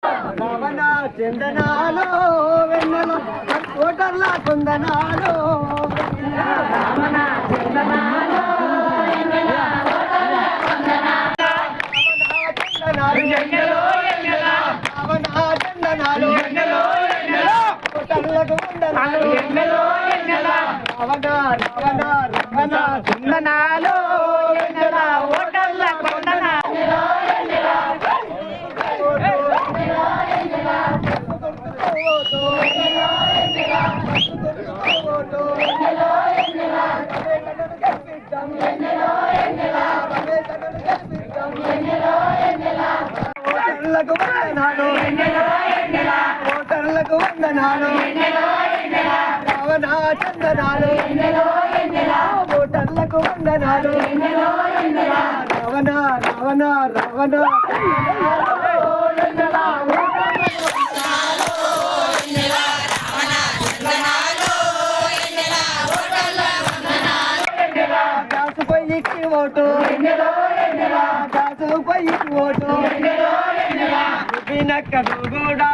రావణ చందనాలో వెన్నెల ఓటర్ల కొందనాలో రావణ చందనాలో కుందనాలో ఓటర్ల ఓటర్లకు వందనాలు రావణ చందనాలు ఓటర్లకు వందనాలు రావణ రావణ రావణ దాసు పైకి ఓటు దాసు పైకి ఓటు వినక్కదు కూడా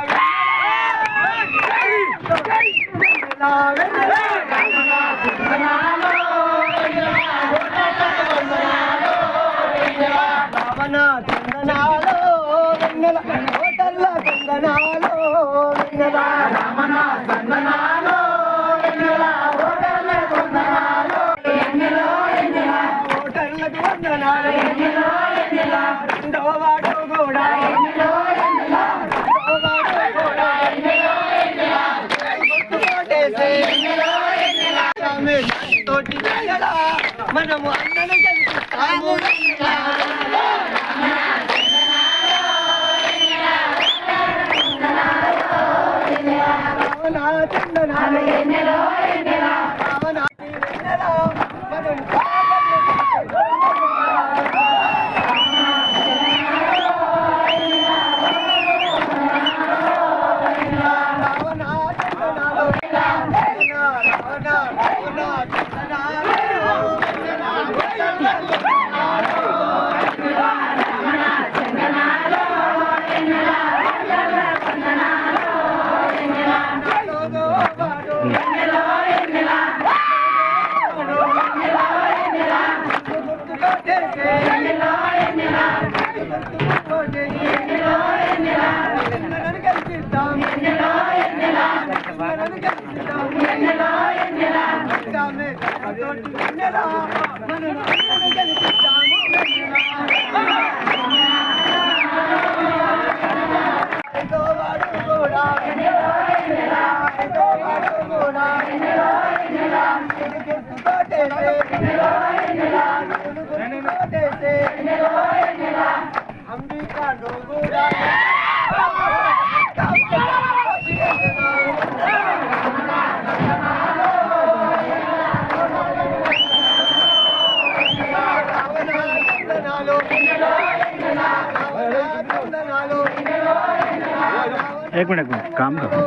రావణ చందనాలో వెన్నెల ఓటర్ల కొందనాలో వెన్నెల రావణ చందనాలో వెన్నెల ఓటర్ల కొందనాలో ఓటర్లకు వందనాలు రెండవ వాడు కూడా తోటి మనము అన్నను గెలుస్తాము చందనాలు అంబికా एक मिनट काम करो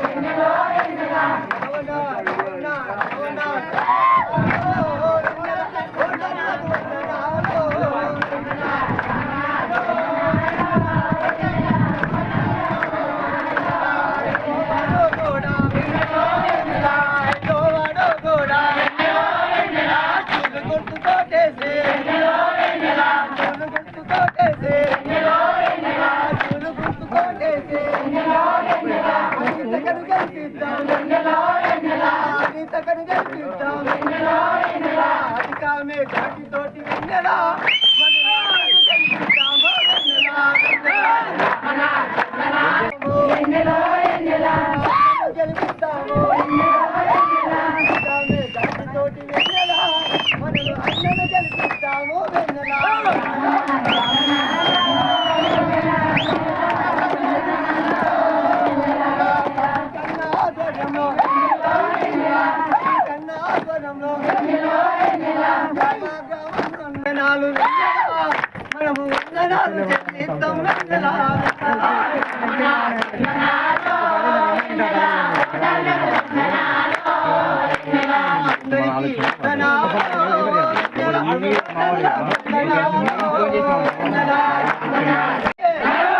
మనము వందనాలు చెల్లిద్దాం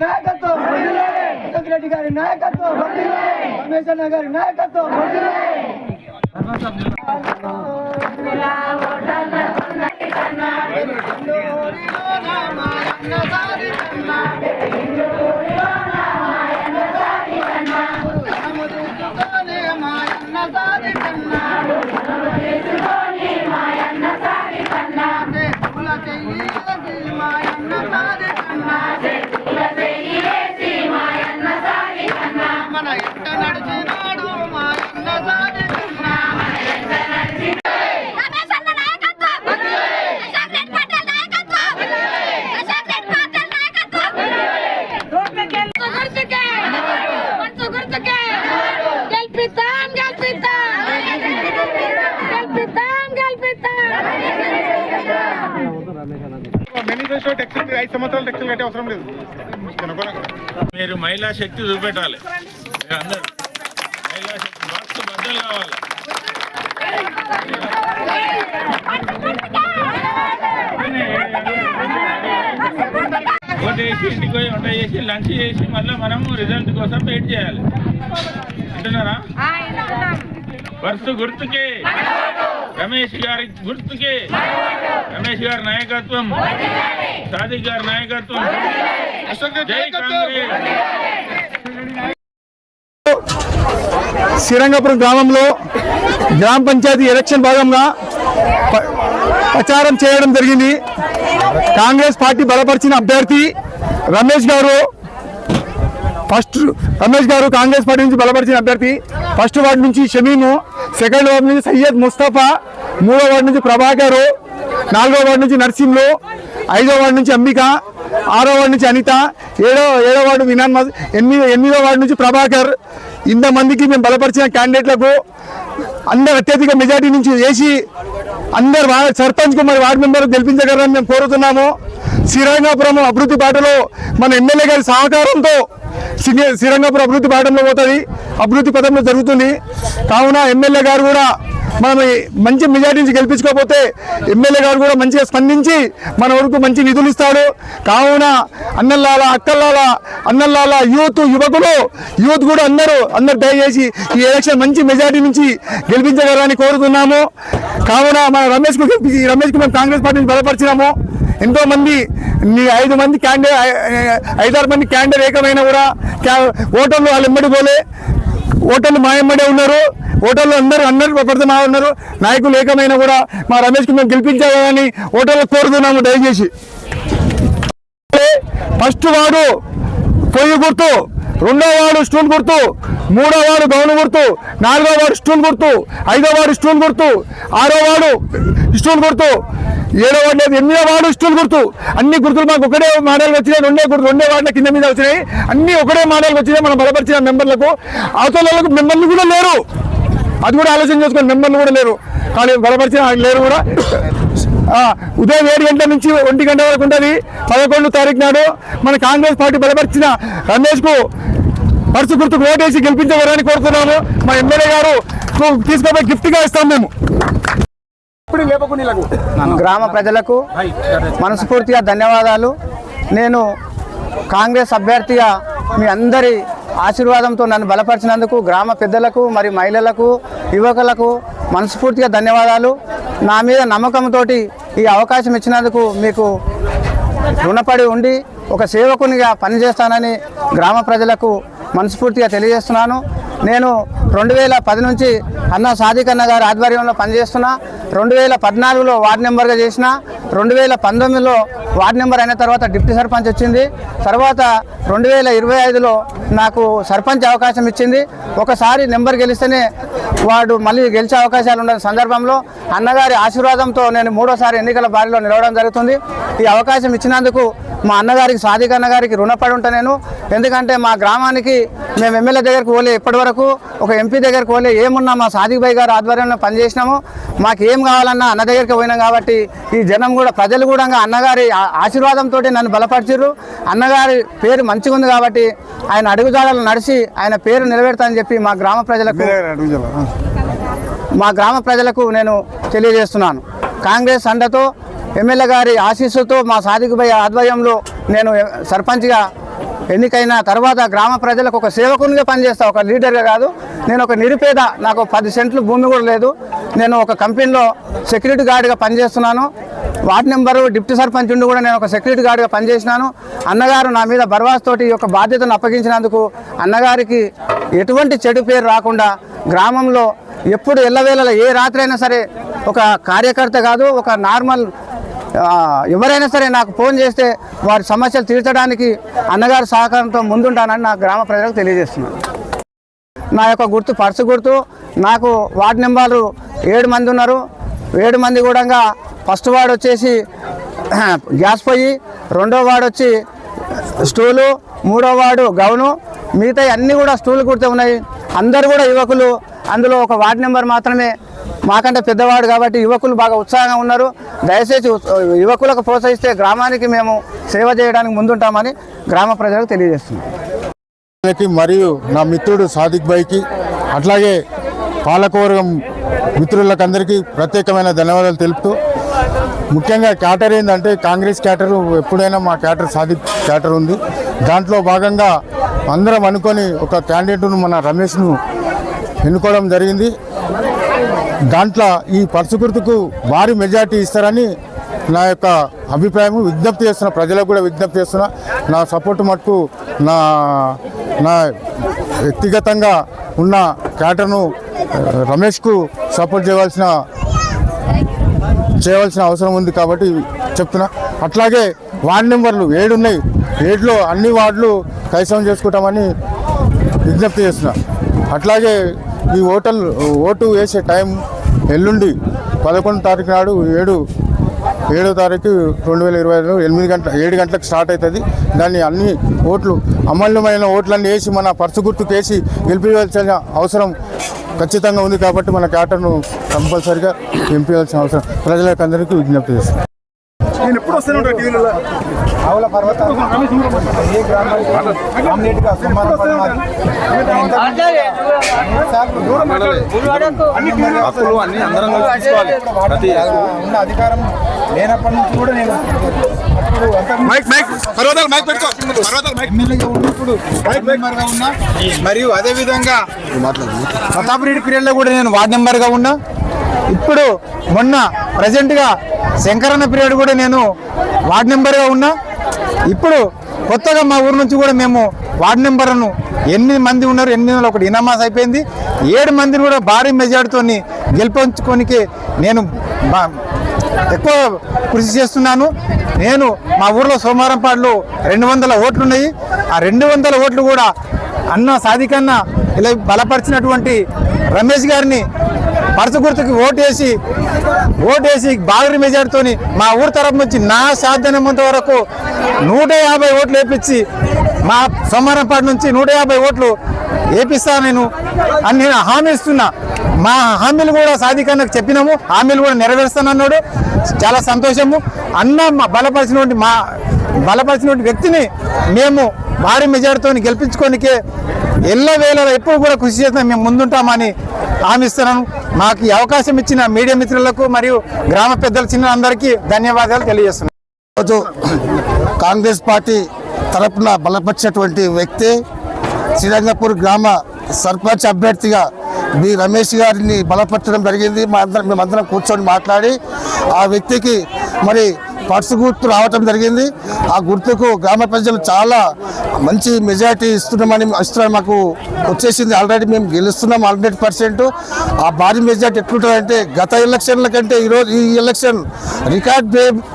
నాయకత్వం, అశోక్ రెడ్డి గారి నాయకత్వం, రమేష్ అన్న గారి నాయకత్వం. మన ఎంత నడిచినాడు మాయన్న సాది కన్నా. మేనిఫెస్టో టెక్స్టైల్ 5 సంవత్సరాలు టెక్స్టైల్ కట్టే అవసరం లేదు. మీరు మహిళా శక్తి చూపెట్టాలి. అందరూ మహిళా శక్తి వాస్తు బద్దలు కావాలి. ఓటు వేసి ఇంటికి పోయి వంట చేసి లంచ్ చేసి మళ్ళీ మనము రిజల్ట్ కోసం వెయిట్ చేయాలి. వింటున్నారా? వర్సు గుర్తుకే, రమేష్ గారి గుర్తుకే, రమేష్ గారి నాయకత్వం, సాదిక్ గారి నాయకత్వం. జై కాంగ్రెస్. శ్రీరంగపురం గ్రామంలో గ్రామ పంచాయతీ ఎలక్షన్ భాగంగా ప్రచారం చేయడం జరిగింది. కాంగ్రెస్ పార్టీ బలపరిచిన అభ్యర్థి రమేష్ గారు కాంగ్రెస్ పార్టీ నుంచి బలపరిచిన అభ్యర్థి. ఫస్ట్ వార్డు నుంచి షమీము, సెకండ్ వార్డు నుంచి సయ్యద్ ముస్తఫా, 3వ వార్డు నుంచి ప్రభాకర్, 4వ వార్డు నుంచి నర్సింహులు, 5వ వార్డు నుంచి అంబిక, 6వ వార్డు నుంచి అనిత, 7వ వార్డు వినాన్, 8వ వార్డు నుంచి ప్రభాకర్. ఇంతమందికి మేము బలపరిచిన క్యాండిడేట్లకు అందరు అత్యధిక మెజార్టీ నుంచి వేసి అందరు సర్పంచ్కు మరి వార్డు మెంబర్ గెలిపించగలరని మేము కోరుతున్నాము. శ్రీరంగపురం అభివృద్ధి బాటలో మన ఎమ్మెల్యే గారి సహకారంతో శ్రీరంగపురం అభివృద్ధి బాటలో పోతుంది, అభివృద్ధి పథంలో జరుగుతుంది. కావున ఎమ్మెల్యే గారు కూడా మనం మంచి మెజార్టీ నుంచి గెలిపించుకోకపోతే ఎమ్మెల్యే గారు కూడా మంచిగా స్పందించి మన వరకు మంచి నిధులు ఇస్తాడు. కావున అన్నల్లాల యూత్ కూడా అందరూ దయచేసి ఈ ఎలక్షన్ మంచి మెజార్టీ నుంచి గెలిపించగలరని కోరుతున్నాము. కావున మన రమేష్కు మేము కాంగ్రెస్ పార్టీ నుంచి బలపరిచినాము. ఎంతో మంది 5 మంది క్యాండిడేట్ 5-6 మంది క్యాండిడేట్ ఏకమైనా కూడా ఓటర్లు వాళ్ళు ఎమ్మడి పోలే, ఓటర్లు మా ఎమ్మడే ఉన్నారు, ఓటర్లు అందరూ పడుతున్నా ఉన్నారు. నాయకులు ఏకమైనా కూడా మా రమేష్కి మేము గెలిపించాలని ఓటర్లు కోరుతున్నాము. దయచేసి ఫస్ట్ వార్డు పొయ్యి గుర్తు, 2వ వార్డు స్టూల్ గుర్తు, 3వ వార్డు గౌను గుర్తు, 4వ వార్డు స్టూల్ గుర్తు, 5వ వార్డు స్టూల్ గుర్తు, 6వ వార్డు స్టూల్ గుర్తు, 7వ వార్డు లేదు, 8వ వార్డు స్టూల్ గుర్తు. అన్ని గుర్తులు మాకు ఒకటే మోడల్ వచ్చినాయి. 2 వార్డుల కింద మీద వచ్చినాయి. అన్ని ఒకటే మోడల్ వచ్చినాయి. మనం బలపరిచిన మెంబర్లకు అవతలకు మెంబర్లు కూడా లేరు. అది కూడా ఆలోచన చేసుకోండి. మెంబర్లు కూడా లేరు, కానీ బలపరిచిన లేరు కూడా. ఉదయం 7 గంటల నుంచి 1 గంట వరకు ఉంటుంది. 11వ తారీఖు నాడు మన కాంగ్రెస్ పార్టీ బలపరిచిన రమేష్కు పర్సు గుర్తుకు ఓటేసి గెలిపించగలరని కోరుతున్నాము. మా ఎమ్మెల్యే గారు తీసుకుపోయి గిఫ్ట్గా ఇస్తాం మేము. గ్రామ ప్రజలకు మనస్ఫూర్తిగా ధన్యవాదాలు. నేను కాంగ్రెస్ అభ్యర్థిగా మీ అందరి ఆశీర్వాదంతో నన్ను బలపరిచినందుకు గ్రామ పెద్దలకు, మరి మహిళలకు, యువకులకు మనస్ఫూర్తిగా ధన్యవాదాలు. నా మీద నమ్మకంతో ఈ అవకాశం ఇచ్చినందుకు మీకు రుణపడి ఉండి ఒక సేవకునిగా పనిచేస్తానని గ్రామ ప్రజలకు మనస్ఫూర్తిగా తెలియజేస్తున్నాను. నేను 2010 నుంచి అన్న సాదిక్ అన్న గారి ఆధ్వర్యంలో పనిచేస్తున్నా. 2014లో వార్డు మెంబర్గా చేసిన, 2019లో వార్డు మెంబర్ అయిన తర్వాత డిప్యూటీ సర్పంచ్ వచ్చింది. తర్వాత 2025లో నాకు సర్పంచ్ అవకాశం ఇచ్చింది. ఒకసారి నెంబర్ గెలిస్తేనే వాడు మళ్ళీ గెలిచే అవకాశాలు ఉన్న సందర్భంలో అన్నగారి ఆశీర్వాదంతో నేను 3వసారి ఎన్నికల బారిలో నిలవడం జరుగుతుంది. ఈ అవకాశం ఇచ్చినందుకు మా అన్నగారికి, సాదిక్ అన్నగారికి రుణపడి ఉంటా నేను. ఎందుకంటే మా గ్రామానికి మేము ఎమ్మెల్యే దగ్గరకు పోలే, ఇప్పటివరకు ఒక ఎంపీ దగ్గరకు పోలే. ఏమున్నా మా సాదిక్ భాయ్ గారు ఆధ్వర్యంలో పనిచేసినాము. మాకు ఏం కావాలన్నా అన్న దగ్గరికి పోయినాం. కాబట్టి ఈ జనం కూడా, ప్రజలు కూడా అన్నగారి ఆశీర్వాదంతో నన్ను బలపరిచారు. అన్నగారి పేరు మంచిగా ఉంది కాబట్టి ఆయన అడుగుజాడలు నడిచి ఆయన పేరు నిలబెడతానని చెప్పి మా గ్రామ ప్రజలకు నేను తెలియజేస్తున్నాను. కాంగ్రెస్ అండతో, ఎమ్మెల్యే గారి ఆశీస్సుతో, మా సాదిక్ భాయ్ ఆధ్వర్యంలో నేను సర్పంచ్గా ఎన్నికైన తర్వాత గ్రామ ప్రజలకు ఒక సేవకునిగా పనిచేస్తా, ఒక లీడర్గా కాదు. నేను ఒక నిరుపేద, నాకు 10 సెంట్లు భూమి కూడా లేదు. నేను ఒక కంపెనీలో సెక్యూరిటీ గార్డ్గా పనిచేస్తున్నాను. వార్డు నెంబరు డిప్యూటీ సర్పంచ్ ఉండి కూడా నేను ఒక సెక్యూరిటీ గార్డ్గా పనిచేసినాను. అన్నగారు నా మీద బర్వాస్తోటి ఈ యొక్క బాధ్యతను అప్పగించినందుకు అన్నగారికి ఎటువంటి చెడు పేరు రాకుండా గ్రామంలో ఎప్పుడు ఎల్లవేళలా ఏ రాత్రి అయినా సరే ఒక కార్యకర్త కాదు, ఒక నార్మల్ ఎవరైనా సరే నాకు ఫోన్ చేస్తే వారి సమస్యలు తీర్చడానికి అన్నగారి సహకారంతో ముందుంటానని నా గ్రామ ప్రజలకు తెలియజేస్తున్నాను. నా యొక్క గుర్తు పర్సు గుర్తు. నాకు వార్డు నెంబర్లు 7 మంది ఉన్నారు. 7 మంది కూడా ఫస్ట్ వార్డు వచ్చేసి గ్యాస్ పొయ్యి, 2వ వార్డు వచ్చి స్టూలు, 3వ వార్డు గౌను, మిగతా అన్నీ కూడా స్టూలు గుర్తు ఉన్నాయి. అందరు కూడా యువకులు. అందులో ఒక వార్డు నెంబర్ మాత్రమే మాకంటే పెద్దవాడు కాబట్టి యువకులు బాగా ఉత్సాహంగా ఉన్నారు. దయచేసి యువకులకు ప్రోత్సహిస్తే గ్రామానికి మేము సేవ చేయడానికి ముందుంటామని గ్రామ ప్రజలకు తెలియజేస్తున్నాం. మరియు నా మిత్రుడు సాదిక్ భాయ్కి, అట్లాగే పాలకవర్గం మిత్రులకు అందరికీ ప్రత్యేకమైన ధన్యవాదాలు తెలుపుతూ, ముఖ్యంగా క్యాటర్ ఏంటంటే కాంగ్రెస్ క్యాటర్ ఎప్పుడైనా మా క్యాటర్ సాదిక్ క్యాటర్ ఉంది. దాంట్లో భాగంగా అందరం అనుకొని ఒక క్యాండిడేట్ను మన రమేష్ను ఎన్నుకోవడం జరిగింది. దాంట్లో ఈ పర్సు గుర్తుకు భారీ మెజార్టీ ఇస్తారని నా యొక్క అభిప్రాయం. విజ్ఞప్తి చేస్తున్నా, ప్రజలకు కూడా విజ్ఞప్తి చేస్తున్నా. నా సపోర్ట్ మటుకు నా వ్యక్తిగతంగా ఉన్న క్యాటర్ను రమేష్కు సపోర్ట్ చేయవలసిన అవసరం ఉంది కాబట్టి చెప్తున్నా. అట్లాగే వార్డు నెంబర్లు 7 ఉన్నాయి. 7లో అన్ని వార్డులు కైసం చేసుకుంటామని విజ్ఞప్తి చేస్తున్నా. అట్లాగే ఈ ఓటు వేసే టైం ఎల్లుండి 11వ తారీఖు నాడు 7వ తారీఖు 2025 7 గంటలకు స్టార్ట్ అవుతుంది. దాన్ని అన్ని ఓట్లు అమూల్యమైన ఓట్లన్నీ వేసి మన పర్సు గుర్తుకు వేసి గెలిపించాల్సిన అవసరం ఖచ్చితంగా ఉంది కాబట్టి మన క్యాటర్ను కంపల్సరిగా గెలిపించాల్సిన అవసరం ప్రజలకు అందరికీ విజ్ఞప్తి చేస్తాను. నేను ఎప్పుడు వస్తాను టీవీలో ఆవుల పర్వతం ఏ గ్రామానికి అన్ని అందరం తీసుకోవాలి. ఉన్న అధికారం లేనప్పటి నుంచి కూడా నేను ఎమ్మెల్యేగా ఉన్నప్పుడు మెంబర్గా ఉన్నా. మరియు అదేవిధంగా ప్రతాప్ రెడ్డి పీరియడ్లో కూడా నేను వార్డు మెంబర్గా ఉన్నా. ఇప్పుడు మొన్న ప్రజెంట్గా శంకరన్న పీరియడ్ కూడా నేను వార్డు మెంబర్గా ఉన్నా. ఇప్పుడు కొత్తగా మా ఊరు నుంచి కూడా మేము వార్డు నెంబర్లను 8 మంది ఉన్నారు. 801 ఇనామాస్ అయిపోయింది. 7 మందిని కూడా భారీ మెజార్టీతో గెలిపించుకోనికి నేను ఎక్కువ కృషి చేస్తున్నాను. నేను మా ఊర్లో సోమారంపాడులో 200 ఓట్లు ఉన్నాయి. ఆ 200 ఓట్లు కూడా అన్న సాదికన్న ఇలా బలపరిచినటువంటి రమేష్ గారిని పర్సు గుర్తుకి ఓటేసి భారీ మెజార్టీతో మా ఊరు తరపు నుంచి నా సాధ్యమైనంత వరకు 150 ఓట్లు వేయించి మా సోమారంపాడు నుంచి 150 ఓట్లు వేపిస్తా నేను అని నేను హామీ ఇస్తున్నా. మా హామీలు కూడా సాధికానికి చెప్పినాము, హామీలు కూడా నెరవేరుస్తానన్నాడు. చాలా సంతోషము. అన్న బలపరిచినటువంటి వ్యక్తిని మేము భారీ మెజార్టీతో గెలిపించుకోనికే ఎల్లవేళ ఎప్పుడు కూడా కృషి చేస్తాం, మేము ముందుంటామని హామీ ఇస్తున్నాను. మాకు ఈ అవకాశం ఇచ్చిన మీడియా మిత్రులకు మరియు గ్రామ పెద్దల చిన్న అందరికీ ధన్యవాదాలు తెలియజేస్తున్నాను. ఈరోజు కాంగ్రెస్ పార్టీ తరఫున బలపరిచినటువంటి వ్యక్తి శ్రీరంగపూర్ గ్రామ సర్పంచ్ అభ్యర్థిగా బి రమేష్ గారిని బలపరచడం జరిగింది. మేమందరం కూర్చొని మాట్లాడి ఆ వ్యక్తికి మరి పర్సు గుర్తు రావటం జరిగింది. ఆ గుర్తుకు గ్రామ ప్రజలు చాలా మంచి మెజారిటీ ఇస్తున్నారని మాకు వచ్చేసింది. ఆల్రెడీ మేము గెలుస్తున్నాం 100%. ఆ భారీ మెజారిటీ ఎట్లుంటుందంటే గత ఎలక్షన్ల కంటే ఈరోజు ఈ ఎలక్షన్ రికార్డ్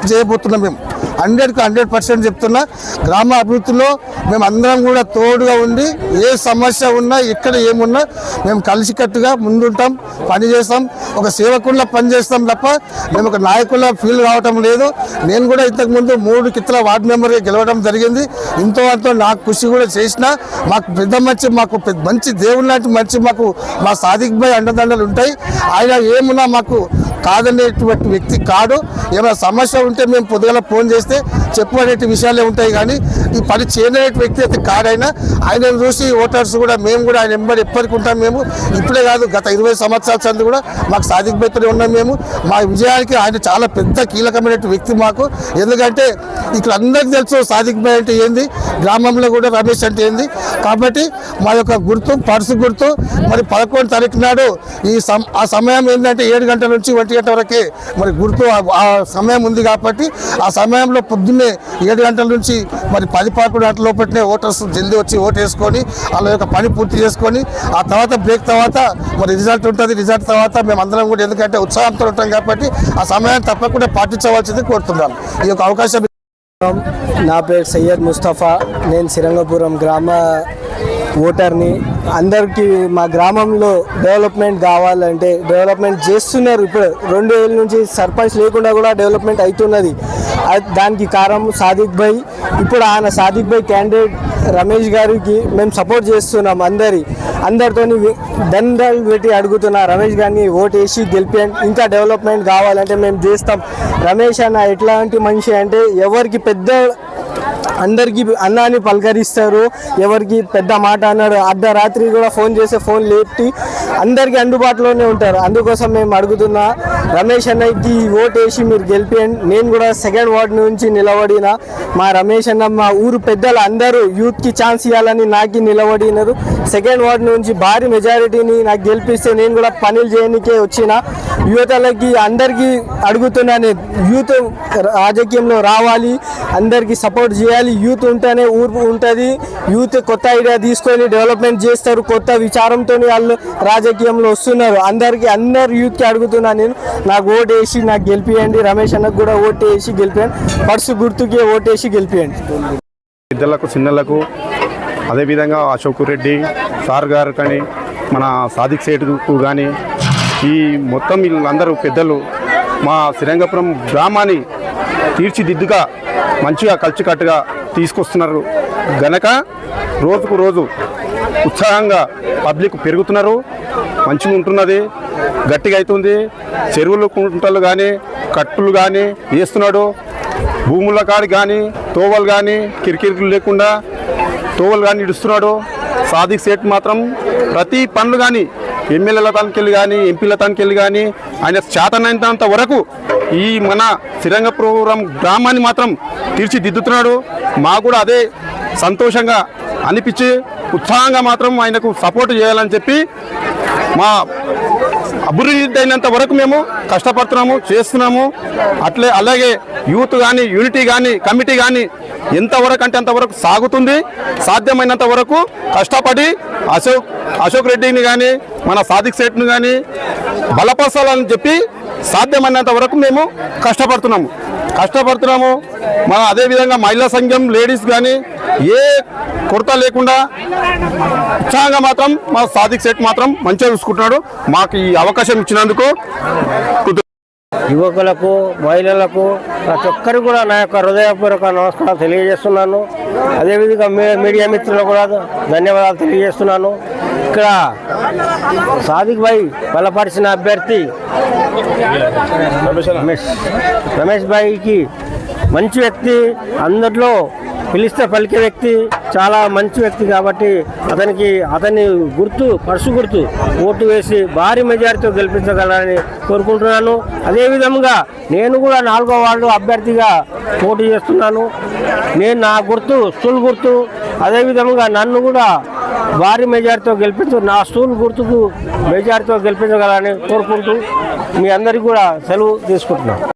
చేయబోతున్నాం. మేము 100కు 100% చెప్తున్నా. గ్రామ అభివృద్ధిలో మేము అందరం కూడా తోడుగా ఉండి ఏ సమస్య ఉన్నా ఎక్కడ ఏమున్నా మేము కలిసికట్టుగా ముందుంటాం, పని చేస్తాం. ఒక సేవకుల్లా పని చేస్తాం తప్ప మేము ఒక నాయకుల్లా ఫీల్ రావటం లేదు. నేను కూడా ఇంతకుముందు 3 కిత్తుల వార్డు మెంబర్గా గెలవడం జరిగింది. ఇంతో అంతో నాకు కృషి కూడా చేసిన మాకు మంచి దేవుని లాంటి మాకు మా సాదిక్ భాయ్ అండదండలు ఉంటాయి. ఆయన ఏమున్నా మాకు కాదనేటువంటి వ్యక్తి కాదు. ఏమైనా సమస్య ఉంటే మేము పొద్దుగల ఫోన్ చేస్తే చెప్పుకునే విషయాలే ఉంటాయి. కానీ ఈ పని చేయని వ్యక్తి అయితే కాడైనా ఆయనను చూసి ఓటర్స్ కూడా మేము కూడా ఆయన ఎంబడి ఎప్పటికి ఉంటాం. మేము ఇప్పుడే కాదు, గత 20 సంవత్సరాల సంది కూడా మాకు సాదిక్ భాయ్తోనే ఉన్నాం. మేము మా విజయానికి ఆయన చాలా పెద్ద కీలకమైన వ్యక్తి మాకు. ఎందుకంటే ఇక్కడ అందరికీ తెలుసు సాదిక్ భాయ్ అంటే ఏంది, గ్రామంలో కూడా రమేష్ అంటే ఏంది. కాబట్టి మా యొక్క గుర్తు పర్సు గుర్తు. మరి 11 తారీఖు నాడు ఆ సమయం ఏంటంటే 7 గంటల నుంచి 1 గంట వరకే మరి గుర్తు ఆ సమయం ఉంది. కాబట్టి ఆ సమయంలో పొద్దున్నే 7 గంటల నుంచి మరి 10-11 గంటల లోపలనే ఓటర్స్ జల్దీ వచ్చి ఓటు వేసుకొని వాళ్ళ యొక్క పని పూర్తి చేసుకొని ఆ తర్వాత బ్రేక్ తర్వాత మరి రిజల్ట్ ఉంటుంది. రిజల్ట్ తర్వాత మేము అందరం కూడా ఎందుకంటే ఉత్సాహంతో ఉంటాం కాబట్టి ఆ సమయాన్ని తప్పకుండా పాటించవలసింది కోరుతున్నాను. ఈ యొక్క అవకాశం. నా పేరు సయ్యద్ ముస్తఫా, నేను శ్రీరంగపురం గ్రామ ఓటర్ని. అందరికీ మా గ్రామంలో డెవలప్మెంట్ కావాలంటే డెవలప్మెంట్ చేస్తున్నారు. ఇప్పుడు 2 ఏళ్ళ నుంచి సర్పంచ్ లేకుండా కూడా డెవలప్మెంట్ అవుతున్నది. దానికి కారణం సాదిక్ భాయ్. ఇప్పుడు ఆయన సాదిక్ భాయ్ క్యాండిడేట్ రమేష్ గారికి మేము సపోర్ట్ చేస్తున్నాం. అందరితో దండాలు పెట్టి అడుగుతున్నా రమేష్ గారిని ఓటు వేసి గెలిపేయండి. ఇంకా డెవలప్మెంట్ కావాలంటే మేము చేస్తాం. రమేష్ అన్న ఎట్లాంటి మనిషి అంటే ఎవరికి అందరికీ అన్నాన్ని పలకరిస్తారు. ఎవరికి పెద్ద మాట అన్నాడు అర్ధరాత్రి కూడా ఫోన్ చేస్తే ఫోన్ లేపి అందరికీ అందుబాటులోనే ఉంటారు. అందుకోసం మేము అడుగుతున్నా రమేష్ అన్నకి ఓటు వేసి మీరు గెలిపేయండి. నేను కూడా 2nd వార్డు నుంచి నిలబడిన. మా రమేష్ అన్న మా ఊరు పెద్దలు అందరూ యూత్కి ఛాన్స్ ఇవ్వాలని నాకు నిలబడినారు. 2nd వార్డు నుంచి భారీ మెజారిటీని నాకు గెలిపిస్తే నేను కూడా పనులు చేయడానికే వచ్చిన. యువతలకి అందరికీ అడుగుతున్నాను, యూత్ రాజకీయంలో రావాలి, అందరికీ సపోర్ట్ చేయాలి. యూత్ ఉంటేనే ఊరు ఉంటుంది. యూత్ కొత్త ఐడియా తీసుకొని డెవలప్మెంట్ చేస్తారు. కొత్త విచారంతో వాళ్ళు రాజకీయంలో వస్తున్నారు. అందరు యూత్కి అడుగుతున్నా నేను, నాకు ఓటు వేసి నాకు గెలిపియండి. రమేష్ అన్నకు కూడా ఓటు వేసి గెలిపియండి. పర్సు గుర్తుకి ఓటు వేసి గెలిపియండి. పెద్దలకు చిన్నలకు అదేవిధంగా అశోక్ రెడ్డి సార్ గారు కానీ మన సాదిక్ సేటుకు కానీ ఈ మొత్తం వీళ్ళందరూ పెద్దలు మా శ్రీరంగపురం గ్రామాన్ని తీర్చిదిద్దుగా మంచిగా కలిసికట్టుగా తీసుకొస్తున్నారు గనక రోజుకు రోజు ఉత్సాహంగా పబ్లిక్ పెరుగుతున్నారు. మంచిగా ఉంటున్నది, గట్టిగా అవుతుంది. చెరువులు కుంటలు కానీ కట్టులు కానీ వేస్తున్నాడు. భూముల కాడి కానీ తోవలు కానీ కిరికిరికలు లేకుండా తోవలు కానీ ఇడుస్తున్నాడు. సాదిక్ సేట్ మాత్రం ప్రతి పనులు కానీ ఎమ్మెల్యేల తానికి కానీ ఎంపీల తానికి కానీ ఆయన చేతనైనంత వరకు ఈ మన శ్రీరంగపురం గ్రామాన్ని మాత్రం తీర్చిదిద్దుతున్నాడు. మాకు కూడా అదే సంతోషంగా అనిపించి ఉత్సాహంగా మాత్రం ఆయనకు సపోర్ట్ చేయాలని చెప్పి మా అభివృద్ధి అయినంత వరకు మేము కష్టపడుతున్నాము, చేస్తున్నాము. అలాగే యూత్ కానీ యూనిటీ కానీ కమిటీ కానీ ఎంతవరకు అంటే అంతవరకు సాగుతుంది. సాధ్యమైనంత వరకు కష్టపడి అశోక్ రెడ్డిని కానీ మన సాదిక్ సేట్ను కానీ బలపరచాలని చెప్పి సాధ్యమైనంత వరకు మేము కష్టపడుతున్నాము. మన అదేవిధంగా మహిళా సంఘం లేడీస్ కానీ ఏ కొరత లేకుండా ఉత్సాహంగా మాత్రం మా సాదిక్ సేట్ మాత్రం మంచిగా చూసుకుంటున్నాడు. మాకు ఈ అవకాశం ఇచ్చినందుకు యువకులకు మహిళలకు ప్రతి ఒక్కరికి కూడా నా యొక్క హృదయపూర్వక నమస్కారం తెలియజేస్తున్నాను. అదేవిధంగా మీడియా మిత్రులకు కూడా ధన్యవాదాలు తెలియజేస్తున్నాను. ఇక్కడ సాదిక్ భాయ్ బలపరిచిన అభ్యర్థి రమేష్ భాయ్కి మంచి వ్యక్తి, అందరిలో పిలిస్తే పలికే వ్యక్తి, చాలా మంచి వ్యక్తి. కాబట్టి అతని పర్సు గుర్తు ఓటు వేసి భారీ మెజారిటీతో గెలిపించగలరని కోరుకుంటున్నాను. అదేవిధంగా నేను కూడా 4వ వార్డు అభ్యర్థిగా పోటీ చేస్తున్నాను. నా గుర్తు స్టూల్ గుర్తు. అదేవిధంగా నన్ను కూడా భారీ మెజారిటీతో నా స్టూల్ గుర్తుకు మెజారిటీతో గెలిపించగలరని కోరుకుంటూ మీ అందరికీ కూడా సెలవు తీసుకుంటున్నాను.